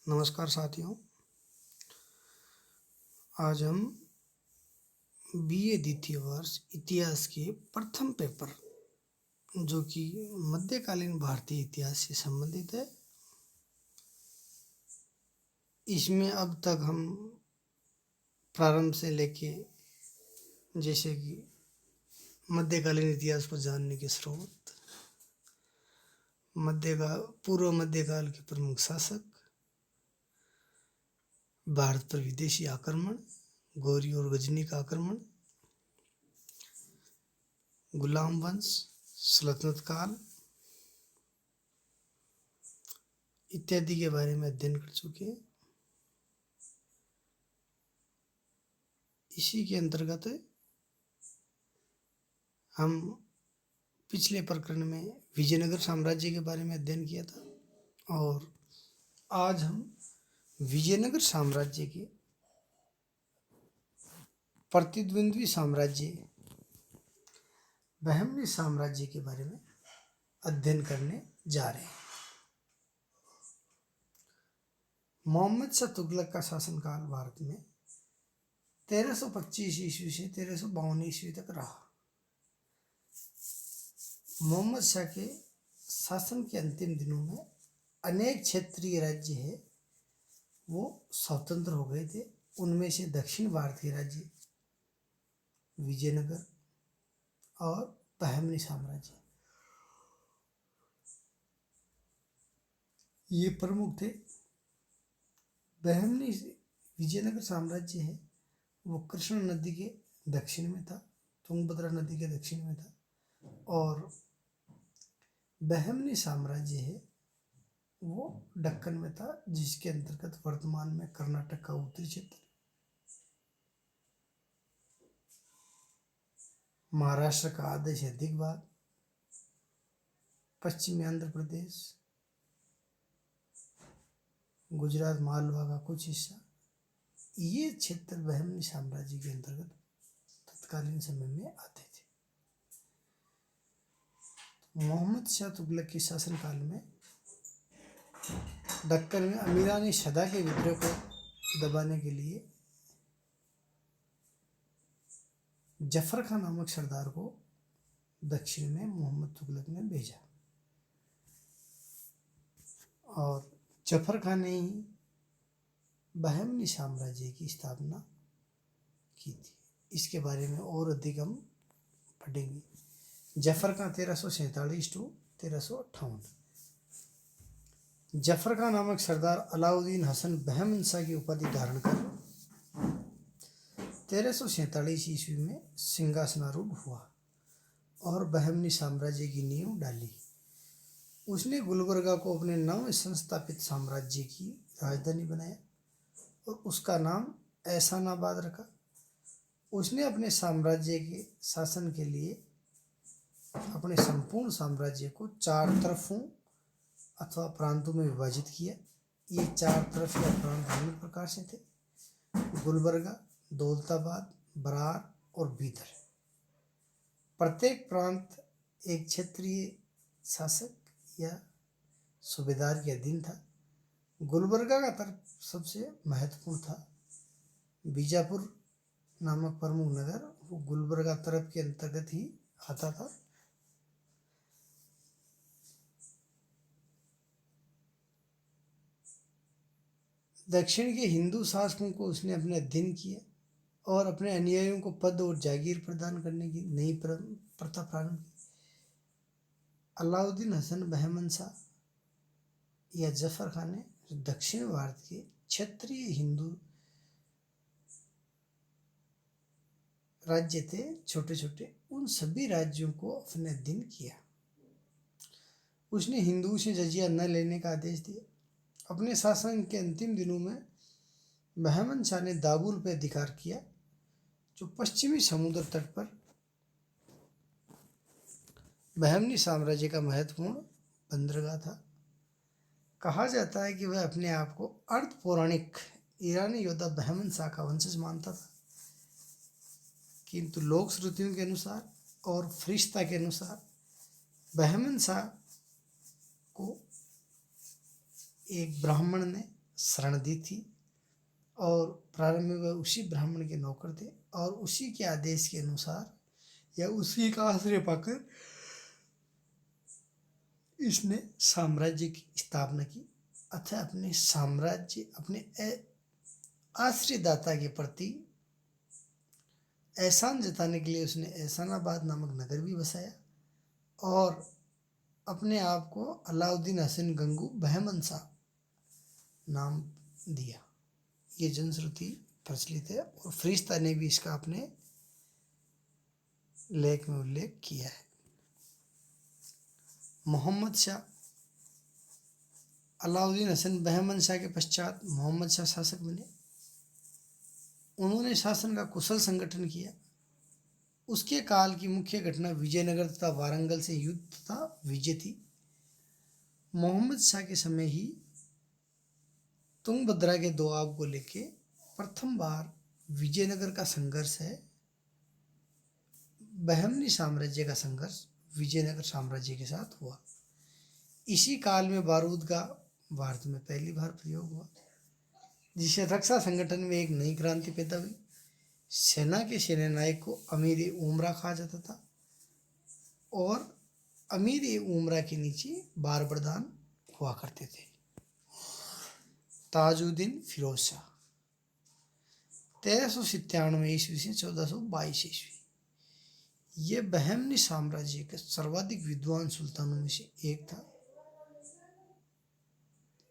नमस्कार साथियों। आज हम बीए द्वितीय वर्ष इतिहास के प्रथम पेपर जो कि मध्यकालीन भारतीय इतिहास से संबंधित है, इसमें अब तक हम प्रारंभ से लेके जैसे कि मध्यकालीन इतिहास को जानने के स्रोत, पूर्व मध्यकाल के प्रमुख शासक, भारत पर विदेशी आक्रमण, गौरी और गजनी का आक्रमण, गुलाम वंश, सल्तनत काल इत्यादि के बारे में अध्ययन कर चुके हैं। इसी के अंतर्गत हम पिछले प्रकरण में विजयनगर साम्राज्य के बारे में अध्ययन किया था और आज हम विजयनगर साम्राज्य के प्रतिद्वंद्वी साम्राज्य बहमनी साम्राज्य के बारे में अध्ययन करने जा रहे हैं। मोहम्मद शाह तुगलक का शासनकाल भारत में 1325 ईस्वी से 1352 ईस्वी तक रहा। मोहम्मद शाह के शासन के अंतिम दिनों में अनेक क्षेत्रीय राज्य है वो स्वतंत्र हो गए थे। उनमें से दक्षिण भारत के राज्य विजयनगर और बहमनी साम्राज्य ये प्रमुख थे। बहमनी विजयनगर साम्राज्य है वो कृष्ण नदी के दक्षिण में था, तुंगभद्रा नदी के दक्षिण में था, और बहमनी साम्राज्य है वो दक्कन में था, जिसके अंतर्गत वर्तमान में कर्नाटक का उत्तरी क्षेत्र, महाराष्ट्र का आधे से अधिक भाग, पश्चिमी आंध्र प्रदेश, गुजरात, मालवा का कुछ हिस्सा, ये क्षेत्र बहमनी साम्राज्य के अंतर्गत तत्कालीन समय में आते थे। मोहम्मद शाह तुगलक के शासनकाल में दक्कन में अमीरानी सदा के विद्रोह को दबाने के लिए जफर खान नामक सरदार को दक्षिण में मोहम्मद तुगलक ने भेजा और जफर खान ने ही बहमनी साम्राज्य की स्थापना की थी। इसके बारे में और अधिक हम पढ़ेंगे। जफर खान 1347 to 1358। जफर खान नामक सरदार अलाउद्दीन हसन बहमनसा की उपाधि धारण कर 1347 ईस्वी में सिंहासनारूढ़ हुआ और बहमनी साम्राज्य की नींव डाली। उसने गुलबर्गा को अपने नव संस्थापित साम्राज्य की राजधानी बनाया और उसका नाम एहसानाबाद रखा। उसने अपने साम्राज्य के शासन के लिए अपने संपूर्ण साम्राज्य को 4 तरफों अथवा प्रांतों में विभाजित किया। ये 4 तरफ या प्रांत विभिन्न प्रकार से थे: गुलबर्गा, दौलताबाद, बरार और बीदर। प्रत्येक प्रांत एक क्षेत्रीय शासक या सूबेदार के अधीन था। गुलबर्गा का तरफ सबसे महत्वपूर्ण था। बीजापुर नामक प्रमुख नगर वो गुलबर्गा तरफ के अंतर्गत ही आता था। दक्षिण के हिंदू शासकों को उसने अपने अधीन किया और अपने अनुयायियों को पद और जागीर प्रदान करने की नई प्रथा प्रारंभ की। अलाउद्दीन हसन बहमनसा या जफर खान ने दक्षिण भारत के क्षेत्रीय हिंदू राज्य थे, छोटे छोटे, उन सभी राज्यों को अपने अधीन किया। उसने हिंदुओं से जजिया न लेने का आदेश दिया। अपने शासन के अंतिम दिनों में बहमन शाह ने दाबुल पर अधिकार किया, जो पश्चिमी समुद्र तट पर बहमनी साम्राज्य का महत्वपूर्ण बंदरगाह था। कहा जाता है कि वह अपने आप को अर्ध पौराणिक ईरानी योद्धा बहमन शाह का वंशज मानता था, किंतु लोक श्रुतियों के अनुसार और फरिश्ता के अनुसार बहमन शाह को एक ब्राह्मण ने शरण दी थी और प्रारंभ में वह उसी ब्राह्मण के नौकर थे और उसी के आदेश के अनुसार या उसी का आश्रय पाकर इसने साम्राज्य की स्थापना की। अतः अपने साम्राज्य अपने आश्रयदाता के प्रति एहसान जताने के लिए उसने एहसानाबाद नामक नगर भी बसाया और अपने आप को अलाउद्दीन हसन गंगू बहमन शाह नाम दिया। ये जनश्रुति प्रचलित है और फरिश्ता ने भी इसका अपने लेख में उल्लेख किया है। मोहम्मद शाह, अलाउद्दीन हसन बहमन शाह के पश्चात मोहम्मद शाह शासक बने। उन्होंने शासन का कुशल संगठन किया। उसके काल की मुख्य घटना विजयनगर तथा वारंगल से युद्ध तथा विजय थी। मोहम्मद शाह के समय ही तुंगभद्रा के दोआब को लेके प्रथम बार विजयनगर का संघर्ष है। बहमनी साम्राज्य का संघर्ष विजयनगर साम्राज्य के साथ हुआ। इसी काल में बारूद का भारत में पहली बार प्रयोग हुआ, जिससे रक्षा संगठन में एक नई क्रांति पैदा हुई। सेना के सेनानायक को अमीर ए उमरा कहा जाता था और अमीर ए उमरा के नीचे बार प्रधान हुआ करते थे। ताजुद्दीन फिरोज शाह 1397 ईस्वी से 1422 ईस्वी, ये बहमनी साम्राज्य के सर्वाधिक विद्वान सुल्तानों में से एक था।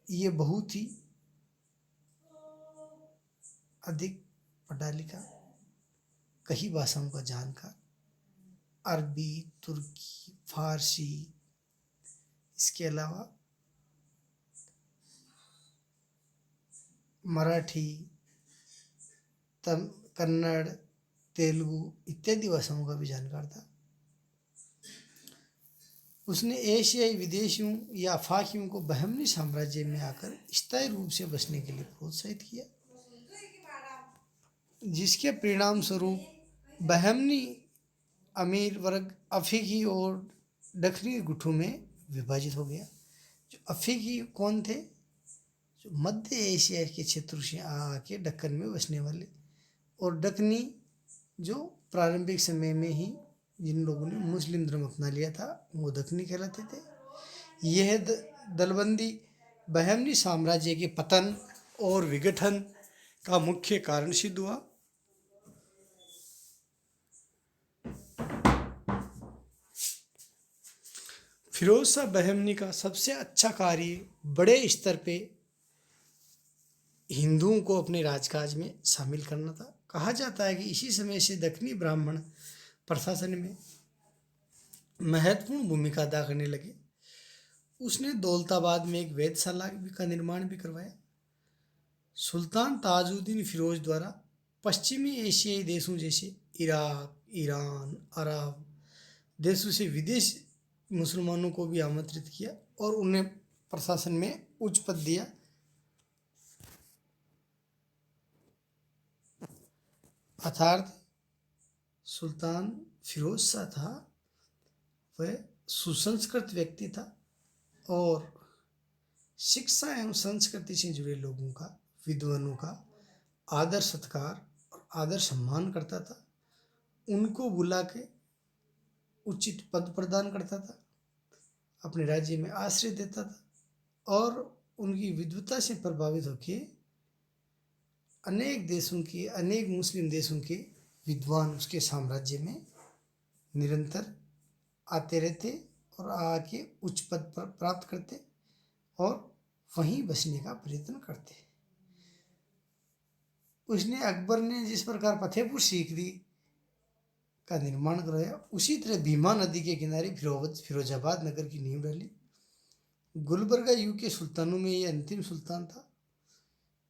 ये बहुत ही अधिक पढ़ा लिखा, कई भाषाओं का जानकार, अरबी, तुर्की, फारसी, इसके अलावा मराठी, कन्नड़, तेलुगु इत्यादि भाषाओं का भी जानकार था। उसने एशियाई विदेशियों या अफाकियों को बहमनी साम्राज्य में आकर स्थायी रूप से बसने के लिए प्रोत्साहित किया, जिसके परिणाम स्वरूप बहमनी अमीर वर्ग अफीकी और दक्षिणी गुटों में विभाजित हो गया। जो अफीकी कौन थे? जो मध्य एशिया के क्षेत्र से आके दक्कन में बसने वाले, और दक्कनी जो प्रारंभिक समय में ही जिन लोगों ने मुस्लिम धर्म अपना लिया था वो दक्कनी कहलाते थे। यह दलबंदी बहमनी साम्राज्य के पतन और विघटन का मुख्य कारण सिद्ध हुआ। फिरोज शाह बहमनी का सबसे अच्छा कार्य बड़े स्तर पे हिंदुओं को अपने राजकाज में शामिल करना था। कहा जाता है कि इसी समय से दक्षिणी ब्राह्मण प्रशासन में महत्वपूर्ण भूमिका अदा करने लगे। उसने दौलताबाद में एक वेधशाला का निर्माण भी करवाया। सुल्तान ताजुद्दीन फिरोज द्वारा पश्चिमी एशियाई देशों जैसे इराक, ईरान, अरब देशों से विदेश मुसलमानों को भी आमंत्रित किया और उन्हें प्रशासन में उच्च पद दिया। अर्थात सुल्तान फिरोज शाह था, वह सुसंस्कृत व्यक्ति था और शिक्षा एवं संस्कृति से जुड़े लोगों का, विद्वानों का आदर सत्कार और आदर सम्मान करता था। उनको बुला के उचित पद प्रदान करता था, अपने राज्य में आश्रय देता था और उनकी विद्वता से प्रभावित होकर अनेक मुस्लिम देशों के विद्वान उसके साम्राज्य में निरंतर आते रहते और आके उच्च पद पर प्राप्त करते और वहीं बसने का प्रयत्न करते। उसने अकबर ने जिस प्रकार फतेहपुर सीकरी का निर्माण करवाया, उसी तरह भीमा नदी के किनारे फिरोजाबाद नगर की नींव डाली। गुलबर्गा युग के सुल्तानों में ये अंतिम सुल्तान था।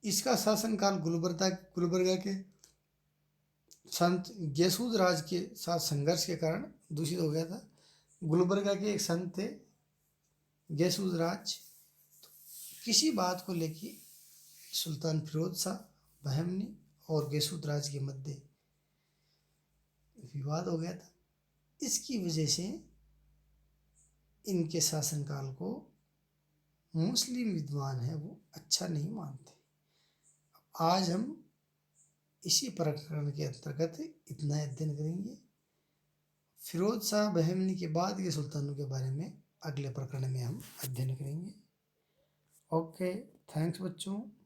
इसका शासनकाल गुलबर्गा के संत गैसूद राज के साथ संघर्ष के कारण दूषित हो गया था। गुलबर्गा के एक संत थे गैसूद राज, किसी बात को लेकर सुल्तान फिरोज शाह बहमनी और गैसूद राज के मध्य विवाद हो गया था। इसकी वजह से इनके शासनकाल को मुस्लिम विद्वान हैं वो अच्छा नहीं मानते। आज हम इसी प्रकरण के अंतर्गत इतना अध्ययन करेंगे। फिरोज शाह बहमनी के बाद के सुल्तानों के बारे में अगले प्रकरण में हम अध्ययन करेंगे। ओके, थैंक्स बच्चों।